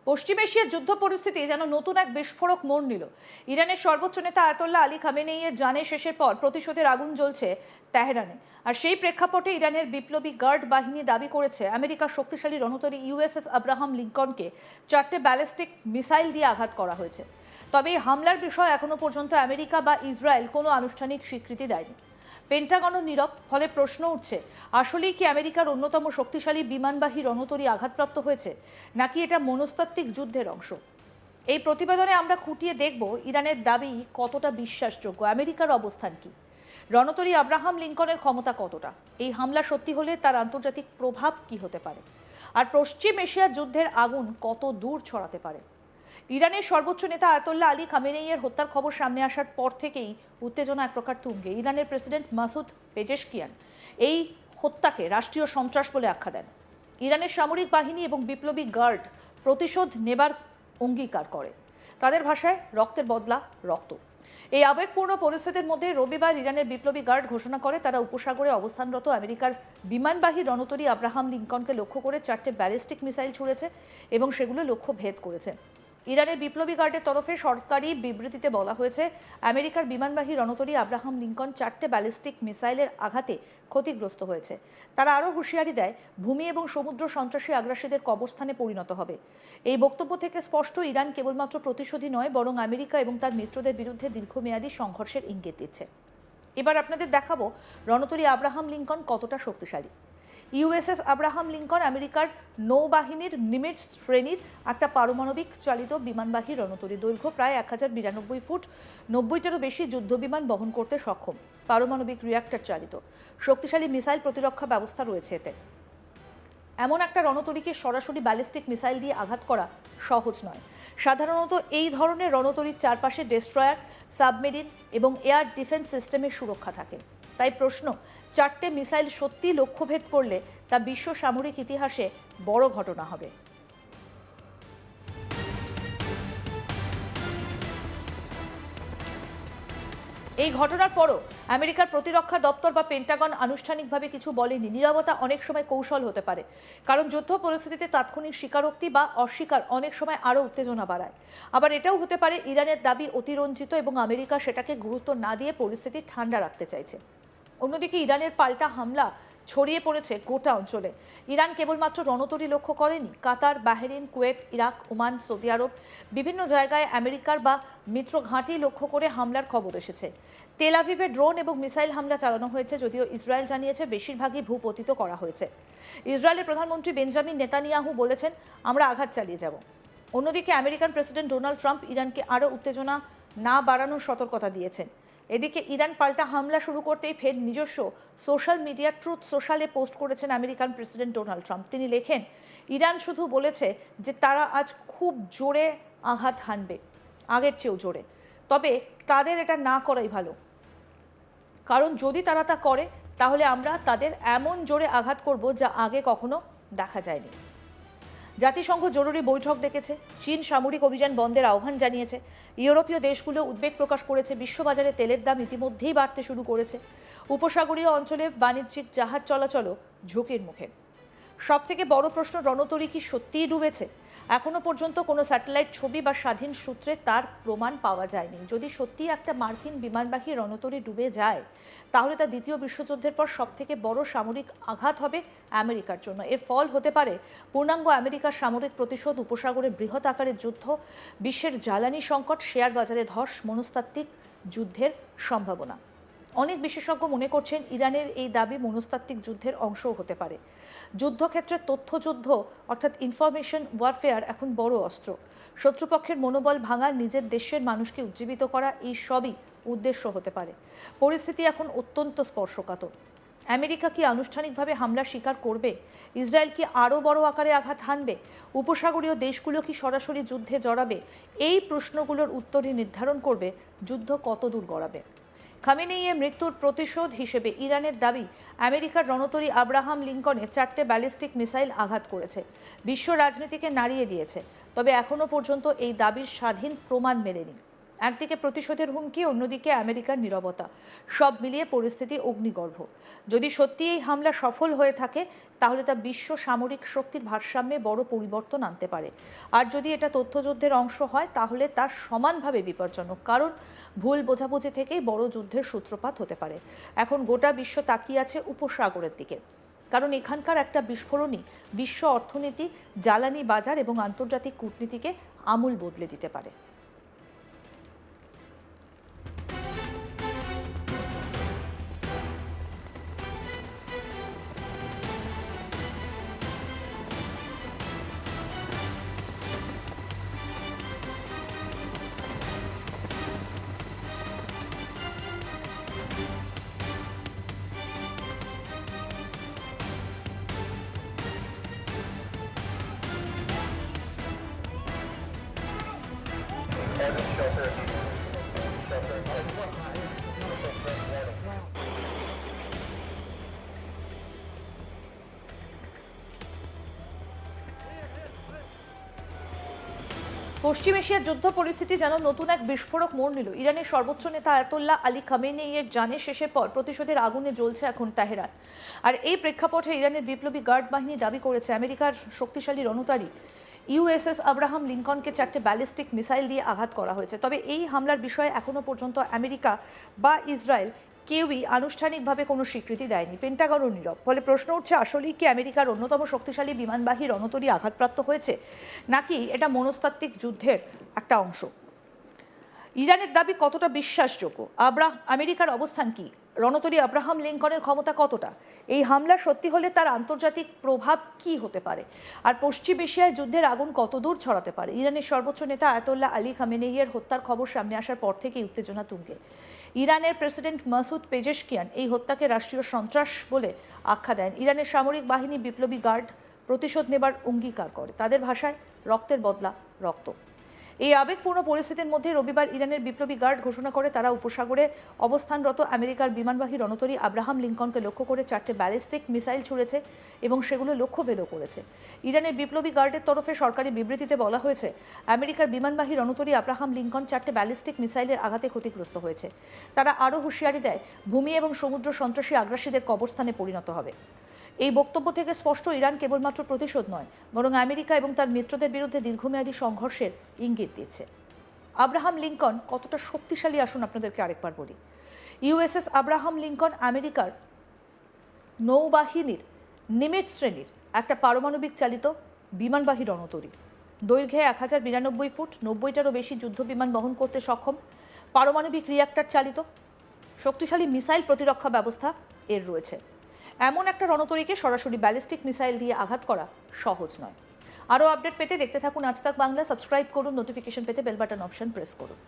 পশ্চিম এশিয়ার যুদ্ধ পরিস্থিতি যেন নতুন এক বিস্ফোরক মোড় নিল। ইরানের সর্বোচ্চ নেতা আয়াতোল্লাহ আলী খামেনেইয়ের জানের শেষের পর প্রতিশোধের আগুন জ্বলছে তেহরানে। আর সেই প্রেক্ষাপটে ইরানের বিপ্লবী গার্ড বাহিনী দাবি করেছে আমেরিকার শক্তিশালী রণতরী ইউএসএস আব্রাহাম লিঙ্কনকে 4টে ব্যালিস্টিক মিসাইল দিয়ে আঘাত করা হয়েছে। তবে এই হামলার বিষয় এখনো পর্যন্ত আমেরিকা বা ইসরায়েল কোনো আনুষ্ঠানিক স্বীকৃতি দেয়নি। পেন্টাগনও নীরব। ফলে প্রশ্ন উঠছে, আসলেই কি আমেরিকার অন্যতম শক্তিশালী বিমানবাহী রণতরী আঘাতপ্রাপ্ত হয়েছে, নাকি এটা মনস্তাত্ত্বিক যুদ্ধের অংশ? এই প্রতিবেদনে আমরা খুঁটিয়ে দেখব ইরানের দাবি কতটা বিশ্বাসযোগ্য, আমেরিকার অবস্থান কি, রণতরী আব্রাহাম লিঙ্কনের ক্ষমতা কতটা, এই হামলা সত্যি হলে তার আন্তর্জাতিক প্রভাব কি হতে পারে, আর পশ্চিম এশিয়ার যুদ্ধের আগুন কত দূর ছড়াতে পারে। ইরানের সর্বোচ্চ নেতা আয়াতোল্লাহ আলী খামেনেইয়ের হত্যার খবর সামনে আসার পর থেকেই উত্তেজনা এক প্রকার তুঙ্গে। ইরানের প্রেসিডেন্ট মাসুদ পেজেশকিয়ান এই হত্যাকে রাষ্ট্রীয় সন্ত্রাস বলে আখ্যা দেন। ইরানের সামরিক বাহিনী এবং বিপ্লবী গার্ড প্রতিশোধ নেবার অঙ্গীকার করে। তাদের ভাষায় রক্তের বদলা রক্ত। এই আবেগপূর্ণ পরিস্থিতির মধ্যে রবিবার ইরানের বিপ্লবী গার্ড ঘোষণা করে তারা উপসাগরে অবস্থানরত আমেরিকার বিমানবাহী রণতরী আব্রাহাম লিঙ্কনকে লক্ষ্য করে 4টে ব্যালিস্টিক মিসাইল ছুড়েছে এবং সেগুলো লক্ষ্য ভেদ করেছে। ইরানের বিপ্লবী গার্ডের তরফে সরকারি বিবৃতিতে বলা হয়েছে, আমেরিকার বিমানবাহী রণতরী আব্রাহাম লিঙ্কন 4টে ব্যালিস্টিক মিসাইলের আঘাতে ক্ষতিগ্রস্ত হয়েছে। তারা আরও হুঁশিয়ারি দেয়, ভূমি এবং সমুদ্র সন্ত্রাসী আগ্রাসীদের কবরস্থানে পরিণত হবে। এই বক্তব্য থেকে স্পষ্ট, ইরান কেবলমাত্র প্রতিশোধী নয়, বরং আমেরিকা এবং তার মিত্রদের বিরুদ্ধে দীর্ঘমেয়াদী সংঘর্ষের ইঙ্গিত দিচ্ছে। এবার আপনাদের দেখাবো রণতরী আব্রাহাম লিঙ্কন কতটা শক্তিশালী। ইউএসএস আব্রাহাম লিঙ্কন আমেরিকার নৌবাহিনীর নিমিটজ শ্রেণীর একটা পারমাণবিক চালিত বিমানবাহী রণতরী। দৈর্ঘ্য প্রায় 1092 ফুট, 90টারও বেশি যুদ্ধবিমান বহন করতে সক্ষম, পারমাণবিক রিয়্যাক্টর চালিত। শক্তিশালী মিসাইল প্রতিরক্ষা ব্যবস্থা রয়েছে এতে। এমন একটা রণতরীকে সরাসরি ব্যালিস্টিক মিসাইল দিয়ে আঘাত করা সহজ নয়। সাধারণত এই ধরনের রণতরীর চারপাশে ডেস্ট্রয়ার, সাবমেরিন এবং এয়ার ডিফেন্স সিস্টেমের সুরক্ষা থাকে। তাই প্রশ্ন, 4টে মিসাইল সত্যি লক্ষ্যভেদ করলে তা বিশ্ব সামরিক ইতিহাসে বড় ঘটনা হবে। এই ঘটনার পরও আমেরিকার প্রতিরক্ষা দপ্তর বা পেন্টাগন আনুষ্ঠানিকভাবে কিছু বলেনি। নীরবতা অনেক সময় কৌশল হতে পারে, কারণ যুদ্ধ পরিস্থিতিতে তাৎক্ষণিক স্বীকারোক্তি বা অস্বীকার অনেক সময় আরও উত্তেজনা বাড়ায়। আবার এটাও হতে পারে ইরানের দাবি অতিরঞ্জিত এবং আমেরিকা সেটাকে গুরুত্ব না দিয়ে পরিস্থিতি ঠান্ডা রাখতে চাইছে। অন্যদিকে ইরানের পাল্টা হামলা ছড়িয়ে পড়েছে গোটা অঞ্চলে। ইরান কেবলমাত্র রণতরী লক্ষ্য করেনি, Qatar, Bahrain, Kuwait, Iraq, Oman, Saudi Arab, বিভিন্ন জায়গায় আমেরিকার বা মিত্র ঘাঁটি লক্ষ্য করে হামলার খবর এসেছে। তেল আভিভে ড্রোন এবং মিসাইল হামলা চালানো হয়েছে, যদিও ইসরায়েল জানিয়েছে বেশিরভাগই ভূপতিত করা হয়েছে। ইসরায়েলের প্রধানমন্ত্রী বেঞ্জামিন নেতানিয়াহু বলেছেন, আমরা আঘাত চালিয়ে যাব। অন্যদিকে আমেরিকান প্রেসিডেন্ট ডোনাল্ড ট্রাম্প ইরানকে আরও উত্তেজনা না বাড়ানোর সতর্কতা দিয়েছেন। এদিকে ইরান পাল্টা হামলা শুরু করতেই ফের নিজস্ব সোশ্যাল মিডিয়া ট্রুথ সোশ্যালে পোস্ট করেছেন আমেরিকান প্রেসিডেন্ট ডোনাল্ড ট্রাম্প। তিনি লেখেন, ইরান শুধু বলেছে যে তারা আজ খুব জোরে আঘাত হানবে, আগের চেয়েও জোরে। তবে তাদের এটা না করাই ভালো, কারণ যদি তারা তা করে তাহলে আমরা তাদের এমন জোরে আঘাত করব যা আগে কখনো দেখা যায়নি। জাতিসংঘ জরুরি বৈঠক ডেকেছে, চীন সামরিক অভিযান বন্ধের আহ্বান জানিয়েছে, ইউরোপীয় দেশগুলো উদ্বেগ প্রকাশ করেছে, বিশ্ববাজারে তেলের দাম ইতিমধ্যেই বাড়তে শুরু করেছে, উপসাগরীয় অঞ্চলে বাণিজ্যিক জাহাজ চলাচলও ঝুঁকির মুখে। সবথেকে বড় প্রশ্ন, রণতরী কি সত্যিই ডুবেছে? এখনো পর্যন্ত কোনো স্যাটেলাইট ছবি বা স্বাধীন সূত্রে তার প্রমাণ পাওয়া যায়নি। যদি সত্যি একটা মার্কিন বিমানবাহী রণতরী ডুবে যায়, তাহলে তা দ্বিতীয় বিশ্বযুদ্ধের পর সবথেকে বড় সামরিক আঘাত হবে আমেরিকার জন্য। এর ফল হতে পারে পূর্ণাঙ্গ আমেরিকার সামরিক প্রতিশোধ, উপসাগরে বৃহৎ আকারের যুদ্ধ, বিশ্বের জ্বালানি সংকট, শেয়ার বাজারে ধস, মনস্তাত্ত্বিক যুদ্ধের সম্ভাবনা। অনেক বিশেষজ্ঞ মনে করছেন ইরানের এই দাবি মনস্তাত্ত্বিক যুদ্ধের অংশও হতে পারে। যুদ্ধক্ষেত্রে তথ্যযুদ্ধ অর্থাৎ ইনফরমেশন ওয়ারফেয়ার এখন বড় অস্ত্র। শত্রুপক্ষের মনোবল ভাঙা, নিজের দেশের মানুষকে উজ্জীবিত করা, এই সবই উদ্দেশ্য হতে পারে। পরিস্থিতি এখন অত্যন্ত স্পর্শকাতর। আমেরিকা কি আনুষ্ঠানিকভাবে হামলা স্বীকার করবে? ইসরায়েল কি আরও বড় আকারে আঘাত হানবে? উপসাগরীয় দেশগুলো কি সরাসরি যুদ্ধে জড়াবে? এই প্রশ্নগুলোর উত্তরই নির্ধারণ করবে যুদ্ধ কতদূর গড়াবে। খামেনেইয়ের মৃত্যুর প্রতিশোধ হিসেবে ইরানের দাবি, আমেরিকার রণতরী আব্রাহাম লিঙ্কনে 4টে ব্যালিস্টিক মিসাইল আঘাত করেছে, বিশ্ব রাজনীতিকে নাড়িয়ে দিয়েছে। তবে এখনও পর্যন্ত এই দাবির স্বাধীন প্রমাণ মেলেনি। একদিকে প্রতিশোধের হুমকি, অন্যদিকে আমেরিকার নীরবতা। সব মিলিয়ে পরিস্থিতি অগ্নিগর্ভ। যদি সত্যি এই হামলা সফল হয়ে থাকে তাহলে তা বিশ্ব সামরিক শক্তির ভারসাম্যে বড় পরিবর্তন আনতে পারে। আর যদি এটা তথ্যযুদ্ধের অংশ হয় তাহলে তা সমানভাবে বিপজ্জনক, কারণ ভুল বোঝাবুঝি থেকেই বড় যুদ্ধের সূত্রপাত হতে পারে। এখন গোটা বিশ্ব তাকিয়ে আছে উপসাগরের দিকে, কারণ এখানকার একটা বিস্ফোরণই বিশ্ব অর্থনীতি, জ্বালানি বাজার এবং আন্তর্জাতিক কূটনীতিকে আমূল বদলে দিতে পারে। পশ্চিম এশিয়ার যুদ্ধ পরিস্থিতি যেন নতুন এক বিস্ফোরক মোড় নিল। ইরানের সর্বোচ্চ নেতা আয়াতুল্লাহ আলী খামেনেইয়ের জানের শেষের পর প্রতিশোধের আগুনে জ্বলছে এখন তেহরান। আর এই প্রেক্ষাপটে ইরানের বিপ্লবী গার্ড বাহিনী দাবি করেছে আমেরিকার শক্তিশালী রণতরী ইউএসএস আব্রাহাম লিঙ্কনকে 4টে ব্যালিস্টিক মিসাইল দিয়ে আঘাত করা হয়েছে। তবে এই হামলার বিষয়ে এখনও পর্যন্ত আমেরিকা বা ইসরায়েল কেউই আনুষ্ঠানিকভাবে কোনো স্বীকৃতি দেয়নি। পেন্টাগনও নীরব। ফলে প্রশ্ন উঠছে, আসলেই কি আমেরিকার অন্যতম শক্তিশালী বিমানবাহী রণতরী আঘাতপ্রাপ্ত হয়েছে, নাকি এটা মনস্তাত্ত্বিক যুদ্ধের একটা অংশ? ইরানের দাবি কতটা বিশ্বাসযোগ্য? আমেরিকার অবস্থান কি? রণতরী আব্রাহাম লিঙ্কনের ক্ষমতা কতটা? এই হামলা সত্যি হলে তার আন্তর্জাতিক প্রভাব কি হতে পারে? আর পশ্চিম এশিয়ায় যুদ্ধের আগুন কতদূর ছড়াতে পারে? ইরানের সর্বোচ্চ নেতা আয়াতুল্লাহ আলী খামেনেইয়ের হত্যার খবর সামনে আসার পর থেকেই উত্তেজনা তুঙ্গে। ইরানের প্রেসিডেন্ট মাসুদ পেজেশকিয়ান এই হত্যাকে রাষ্ট্রীয় সন্ত্রাস বলে আখ্যা দেন। ইরানের সামরিক বাহিনী বিপ্লবী গার্ড প্রতিশোধ নেবার অঙ্গীকার করে। তাদের ভাষায় রক্তের বদলা রক্ত। এই আবেগপূর্ণ পরিস্থিতির মধ্যে রবিবার ইরানের বিপ্লবী গার্ড ঘোষণা করে তারা উপসাগরে অবস্থানরত আমেরিকার বিমানবাহী রণতরী আব্রাহাম লিঙ্কনকে লক্ষ্য করে 4টে ব্যালিস্টিক মিসাইল ছুড়েছে এবং সেগুলো লক্ষ্যভেদও করেছে। ইরানের বিপ্লবী গার্ডের তরফে সরকারি বিবৃতিতে বলা হয়েছে, আমেরিকার বিমানবাহী রণতরী আব্রাহাম লিঙ্কন 4টে ব্যালিস্টিক মিসাইলের আঘাতে ক্ষতিগ্রস্ত হয়েছে। তারা আরও হুঁশিয়ারি দেয়, ভূমি এবং সমুদ্র সন্ত্রাসী আগ্রাসীদের কবরস্থানে পরিণত হবে। এই বক্তব্য থেকে স্পষ্ট, ইরান কেবলমাত্র প্রতিশোধ নয়, বরং আমেরিকা এবং তার মিত্রদের বিরুদ্ধে দীর্ঘমেয়াদী সংঘর্ষের ইঙ্গিত দিচ্ছে। আব্রাহাম লিঙ্কন কতটা শক্তিশালী আসুন আপনাদেরকে আরেকবার বলি। ইউএসএস আব্রাহাম লিঙ্কন আমেরিকার নৌবাহিনীর নিমিটজ শ্রেণীর একটা পারমাণবিক চালিত বিমানবাহী রণতরী। দৈর্ঘ্যে 1092 ফুট, 90টারও বেশি যুদ্ধ বিমান বহন করতে সক্ষম, পারমাণবিক রিঅ্যাক্টর চালিত শক্তিশালী মিসাইল প্রতিরক্ষা ব্যবস্থা এর রয়েছে। এমন একটা রণতরীকে সরাসরি ব্যালিস্টিক মিসাইল দিয়ে আঘাত করা সহজ নয়। আরও আপডেট পেতে দেখতে থাকুন আজ তাক বাংলা। সাবস্ক্রাইব করুন, নোটিফিকেশন পেতে বেল বাটন অপশন প্রেস করুন।